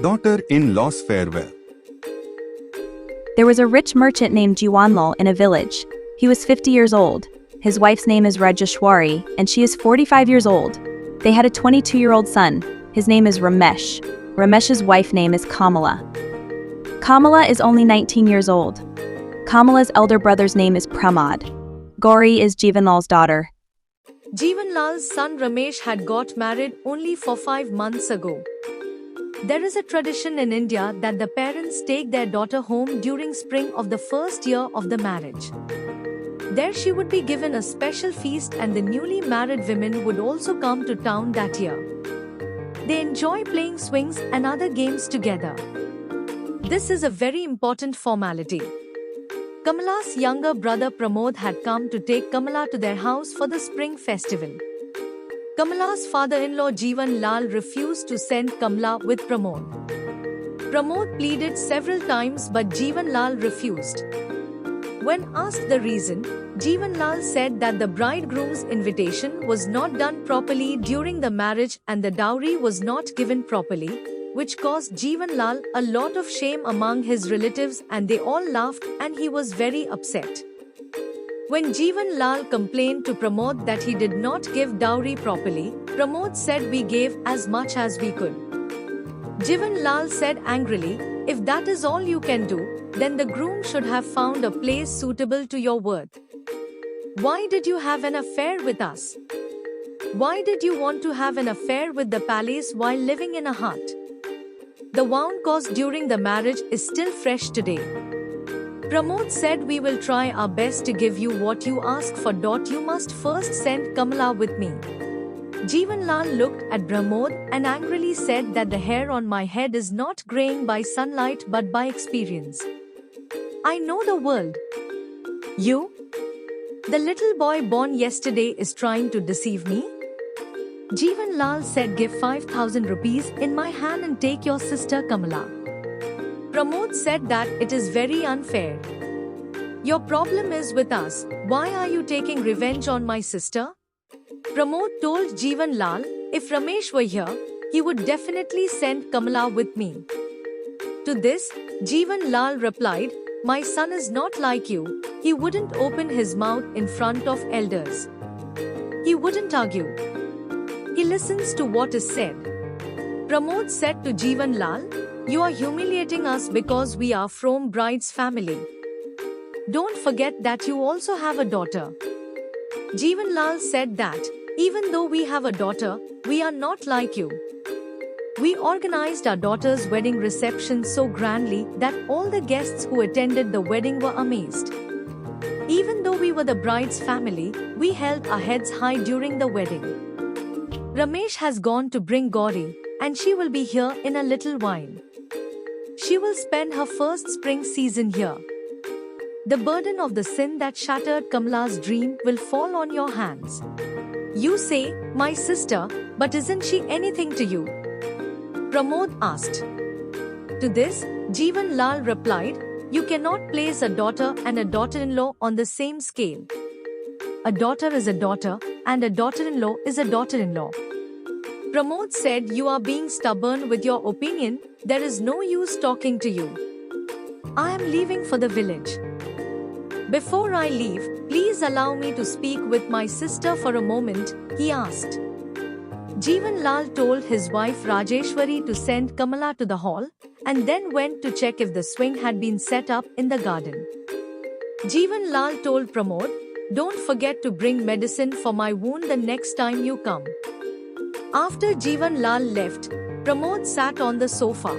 Daughter-in-law's farewell. There was a rich merchant named Jeevan Lal in a village. He was 50 years old. His wife's name is Rajeshwari, and she is 45 years old. They had a 22-year-old son. His name is Ramesh. Ramesh's wife name is Kamla. Kamla is only 19 years old. Kamala's elder brother's name is Pramod. Gauri is Jeevan Lal's daughter. Jeevan Lal's son Ramesh had got married only for 5 months ago. There is a tradition in India that the parents take their daughter home during spring of the first year of the marriage. There she would be given a special feast and the newly married women would also come to town that year. They enjoy playing swings and other games together. This is a very important formality. Kamla's younger brother Pramod had come to take Kamla to their house for the spring festival. Kamla's father-in-law Jeevan Lal refused to send Kamla with Pramod. Pramod pleaded several times but Jeevan Lal refused. When asked the reason, Jeevan Lal said that the bridegroom's invitation was not done properly during the marriage and the dowry was not given properly, which caused Jeevan Lal a lot of shame among his relatives and they all laughed and he was very upset. When Jeevan Lal complained to Pramod that he did not give dowry properly, Pramod said we gave as much as we could. Jeevan Lal said angrily, if that is all you can do, then the groom should have found a place suitable to your worth. Why did you have an affair with us? Why did you want to have an affair with the palace while living in a hut? The wound caused during the marriage is still fresh today. Pramod said we will try our best to give you what you ask for. You must first send Kamla with me. Jeevan Lal looked at Pramod and angrily said that the hair on my head is not graying by sunlight but by experience. I know the world. You? The little boy born yesterday is trying to deceive me? Jeevan Lal said give 5,000 rupees in my hand and take your sister Kamla. Pramod said that it is very unfair. Your problem is with us, why are you taking revenge on my sister? Pramod told Jeevan Lal, if Ramesh were here, he would definitely send Kamla with me. To this, Jeevan Lal replied, my son is not like you, he wouldn't open his mouth in front of elders. He wouldn't argue. He listens to what is said. Pramod said to Jeevan Lal, you are humiliating us because we are from bride's family. Don't forget that you also have a daughter. Jeevan Lal said that, even though we have a daughter, we are not like you. We organized our daughter's wedding reception so grandly that all the guests who attended the wedding were amazed. Even though we were the bride's family, we held our heads high during the wedding. Ramesh has gone to bring Gauri, and she will be here in a little while. She will spend her first spring season here. The burden of the sin that shattered Kamla's dream will fall on your hands. You say, my sister, but isn't she anything to you? Pramod asked. To this, Jeevan Lal replied, you cannot place a daughter and a daughter-in-law on the same scale. A daughter is a daughter, and a daughter-in-law is a daughter-in-law. Pramod said you are being stubborn with your opinion, there is no use talking to you. I am leaving for the village. Before I leave, please allow me to speak with my sister for a moment, he asked. Jeevan Lal told his wife Rajeshwari to send Kamla to the hall, and then went to check if the swing had been set up in the garden. Jeevan Lal told Pramod, don't forget to bring medicine for my wound the next time you come. After Jeevan Lal left, Pramod sat on the sofa.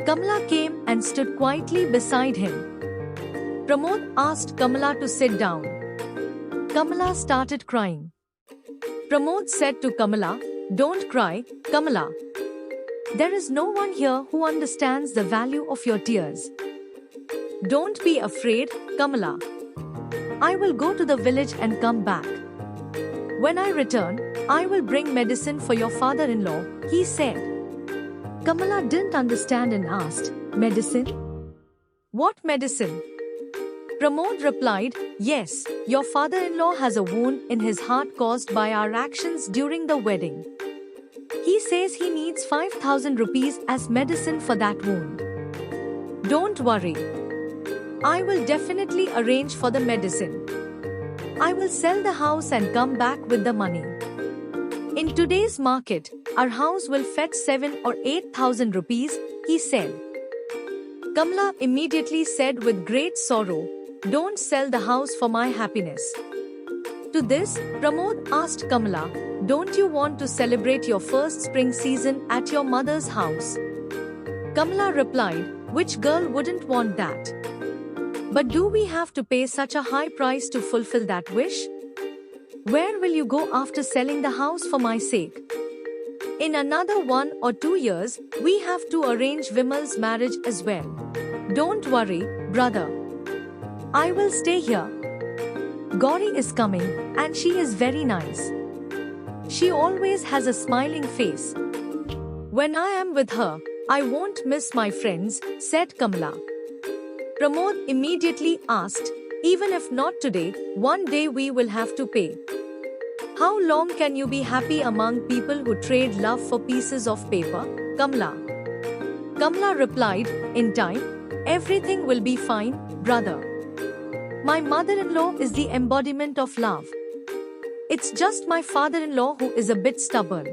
Kamla came and stood quietly beside him. Pramod asked Kamla to sit down. Kamla started crying. Pramod said to Kamla, don't cry, Kamla. There is no one here who understands the value of your tears. Don't be afraid, Kamla. I will go to the village and come back. When I return, I will bring medicine for your father-in-law, he said. Kamla didn't understand and asked, medicine? What medicine? Pramod replied, yes, your father-in-law has a wound in his heart caused by our actions during the wedding. He says he needs 5,000 rupees as medicine for that wound. Don't worry. I will definitely arrange for the medicine. I will sell the house and come back with the money. In today's market, our house will fetch 7 or 8,000 rupees, he said. Kamla immediately said with great sorrow, "Don't sell the house for my happiness." To this, Pramod asked Kamla, "Don't you want to celebrate your first spring season at your mother's house?" Kamla replied, "Which girl wouldn't want that? But do we have to pay such a high price to fulfill that wish? Where will you go after selling the house for my sake? In another 1 or 2 years, we have to arrange Vimal's marriage as well. Don't worry, brother. I will stay here. Gauri is coming, and she is very nice. She always has a smiling face. When I am with her, I won't miss my friends," said Kamla. Pramod immediately asked, "Even if not today, one day we will have to pay. How long can you be happy among people who trade love for pieces of paper, Kamla?" Kamla replied, "In time, everything will be fine, brother. My mother-in-law is the embodiment of love. It's just my father-in-law who is a bit stubborn.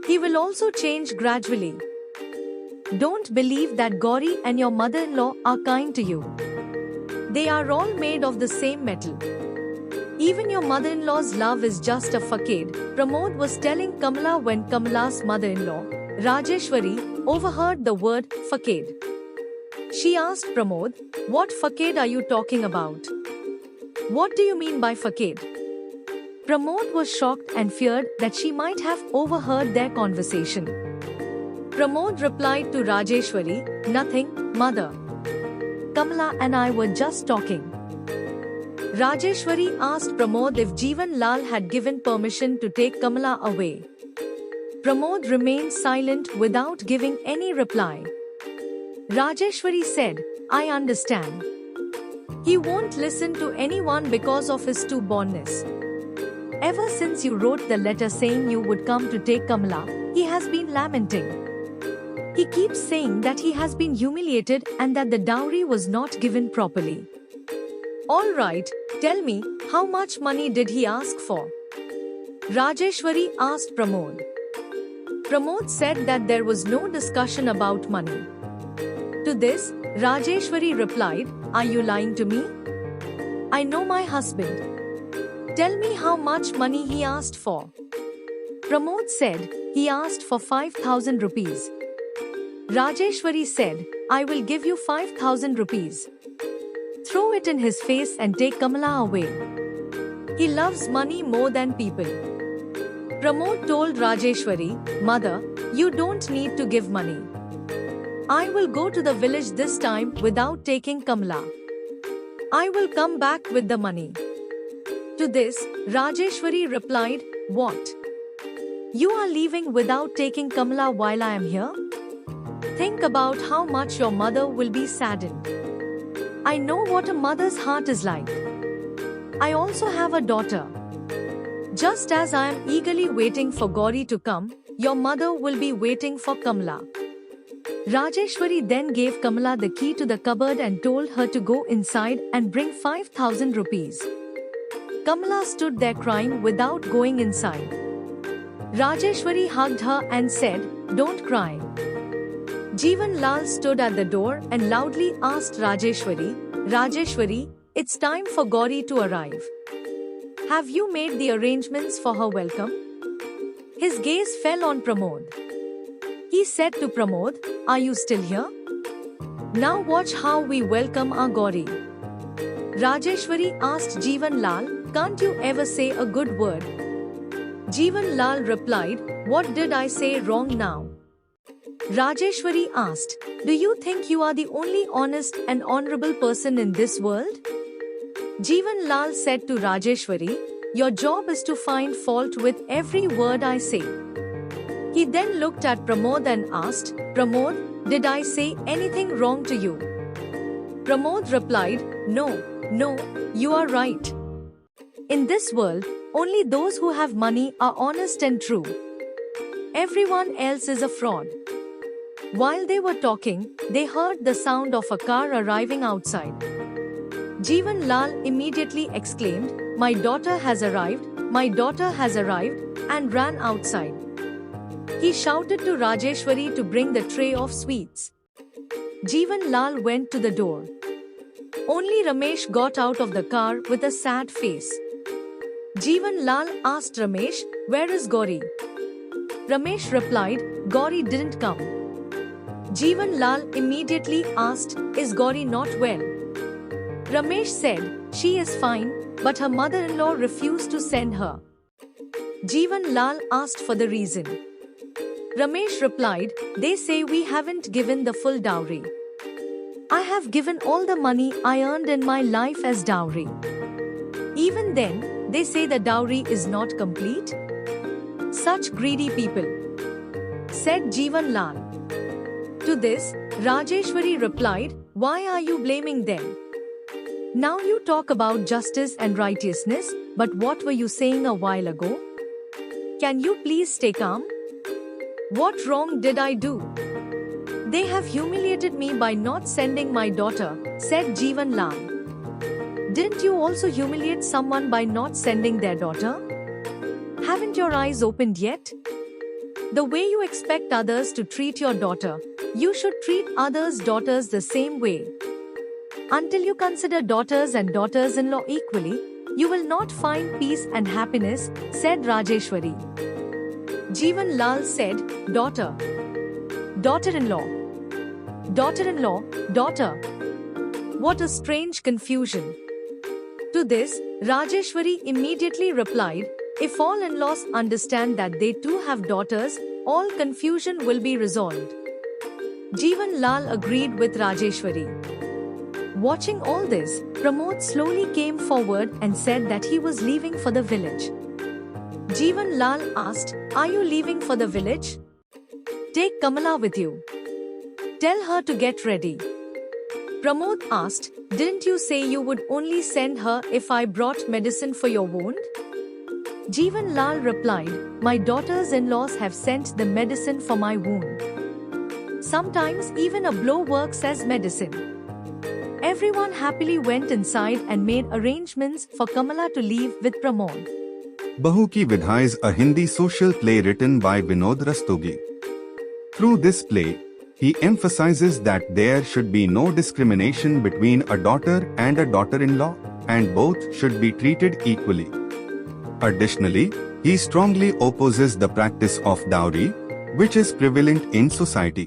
He will also change gradually. Don't believe that Gauri and your mother-in-law are kind to you. They are all made of the same metal. Even your mother-in-law's love is just a facade," Pramod was telling Kamla when Kamla's mother-in-law, Rajeshwari, overheard the word facade. She asked Pramod, "What facade are you talking about? What do you mean by facade?" Pramod was shocked and feared that she might have overheard their conversation. Pramod replied to Rajeshwari, "Nothing, mother. Kamla and I were just talking." Rajeshwari asked Pramod if Jeevan Lal had given permission to take Kamla away. Pramod remained silent without giving any reply. Rajeshwari said, "I understand. He won't listen to anyone because of his stubbornness. Ever since you wrote the letter saying you would come to take Kamla, he has been lamenting. He keeps saying that he has been humiliated and that the dowry was not given properly." "All right, tell me, how much money did he ask for?" Rajeshwari asked Pramod. Pramod said that there was no discussion about money. To this, Rajeshwari replied, "Are you lying to me? I know my husband. Tell me how much money he asked for." Pramod said, "He asked for 5,000 rupees. Rajeshwari said, "I will give you 5,000 rupees. Throw it in his face and take Kamla away. He loves money more than people." Pramod told Rajeshwari, "Mother, you don't need to give money. I will go to the village this time without taking Kamla. I will come back with the money." To this, Rajeshwari replied, "What? You are leaving without taking Kamla while I am here? Think about how much your mother will be saddened. I know what a mother's heart is like. I also have a daughter. Just as I am eagerly waiting for Gauri to come, your mother will be waiting for Kamla." Rajeshwari then gave Kamla the key to the cupboard and told her to go inside and bring 5,000 rupees. Kamla stood there crying without going inside. Rajeshwari hugged her and said, "Don't cry." Jeevan Lal stood at the door and loudly asked Rajeshwari, "Rajeshwari, it's time for Gauri to arrive. Have you made the arrangements for her welcome?" His gaze fell on Pramod. He said to Pramod, "Are you still here? Now watch how we welcome our Gauri." Rajeshwari asked Jeevan Lal, "Can't you ever say a good word?" Jeevan Lal replied, "What did I say wrong now?" Rajeshwari asked, "Do you think you are the only honest and honorable person in this world?" Jeevan Lal said to Rajeshwari, "Your job is to find fault with every word I say." He then looked at Pramod and asked, "Pramod, did I say anything wrong to you?" Pramod replied, No, you are right. In this world, only those who have money are honest and true. Everyone else is a fraud. While they were talking, they heard the sound of a car arriving outside. Jeevan Lal immediately exclaimed, "My daughter has arrived, my daughter has arrived," and ran outside. He shouted to Rajeshwari to bring the tray of sweets. Jeevan Lal went to the door. Only Ramesh got out of the car with a sad face. Jeevan Lal asked Ramesh, "Where is Gauri?" Ramesh replied, "Gauri didn't come." Jeevan Lal immediately asked, "Is Gauri not well?" Ramesh said, "She is fine, but her mother-in-law refused to send her." Jeevan Lal asked for the reason. Ramesh replied, "They say we haven't given the full dowry. I have given all the money I earned in my life as dowry. Even then, they say the dowry is not complete." Such greedy people, said Jeevan Lal. To this, Rajeshwari replied, "Why are you blaming them? Now you talk about justice and righteousness, but what were you saying a while ago? Can you please stay calm? What wrong did I do? They have humiliated me by not sending my daughter," said Jeevan Lal. "Didn't you also humiliate someone by not sending their daughter? Haven't your eyes opened yet? The way you expect others to treat your daughter, you should treat others' daughters the same way. Until you consider daughters and daughters-in-law equally, you will not find peace and happiness," said Rajeshwari. Jeevan Lal said, "Daughter, daughter-in-law, daughter-in-law, daughter. What a strange confusion." To this, Rajeshwari immediately replied, "If all in-laws understand that they too have daughters, all confusion will be resolved." Jeevan Lal agreed with Rajeshwari. Watching all this, Pramod slowly came forward and said that he was leaving for the village. Jeevan Lal asked, "Are you leaving for the village? Take Kamla with you. Tell her to get ready." Pramod asked, "Didn't you say you would only send her if I brought medicine for your wound?" Jeevan Lal replied, "My daughters-in-laws have sent the medicine for my wound. Sometimes even a blow works as medicine." Everyone happily went inside and made arrangements for Kamla to leave with Pramod. Bahu Ki Vidha is a Hindi social play written by Vinod Rastogi. Through this play, he emphasizes that there should be no discrimination between a daughter and a daughter-in-law, and both should be treated equally. Additionally, he strongly opposes the practice of dowry, which is prevalent in society.